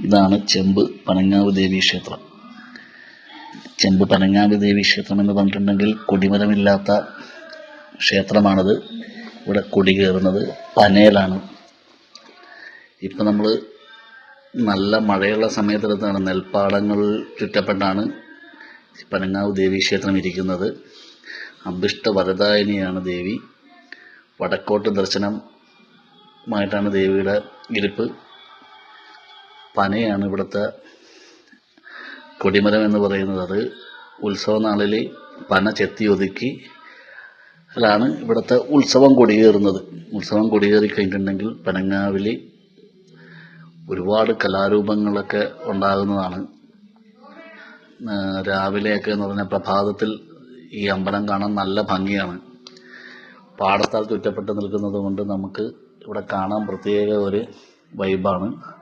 ഇതാണ് ചെമ്പ് പനങ്ങാവ് ദേവീക്ഷേത്രം. ചെമ്പ് പനങ്ങാവ് ദേവീക്ഷേത്രം എന്ന് പറഞ്ഞിട്ടുണ്ടെങ്കിൽ കൊടിമരമില്ലാത്ത ക്ഷേത്രമാണിത്. ഇവിടെ കൊടി കയറുന്നത് പനയിലാണ്. ഇപ്പം നമ്മൾ നല്ല മഴയുള്ള സമയത്തെടുത്താണ്. നെൽപ്പാടങ്ങൾ ചുറ്റപ്പെട്ടാണ് പനങ്ങാവ് ദേവീക്ഷേത്രം ഇരിക്കുന്നത്. അഭിഷ്ട വരദായിനിയാണ് ദേവി. വടക്കോട്ട് ദർശനമായിട്ടാണ് ദേവിയുടെ ഇരിപ്പ്. പനയാണ് ഇവിടുത്തെ കൊടിമരം എന്ന് പറയുന്നത്. അത് ഉത്സവ നാളിൽ പന ചെത്തി ഒതുക്കി ാണ് ഇവിടുത്തെ ഉത്സവം കൊടികേറുന്നത്. ഉത്സവം കൊടികേറി കഴിഞ്ഞിട്ടുണ്ടെങ്കിൽ പനങ്ങാവിൽ ഒരുപാട് കലാരൂപങ്ങളൊക്കെ ഉണ്ടാകുന്നതാണ്. രാവിലെയൊക്കെ എന്ന് പറഞ്ഞാൽ പ്രഭാതത്തിൽ ഈ അമ്പലം കാണാൻ നല്ല ഭംഗിയാണ്. പാടത്താൽ ചുറ്റപ്പെട്ട് നിൽക്കുന്നത് കൊണ്ട് നമുക്ക് ഇവിടെ കാണാൻ പ്രത്യേക ഒരു വൈബാണ്.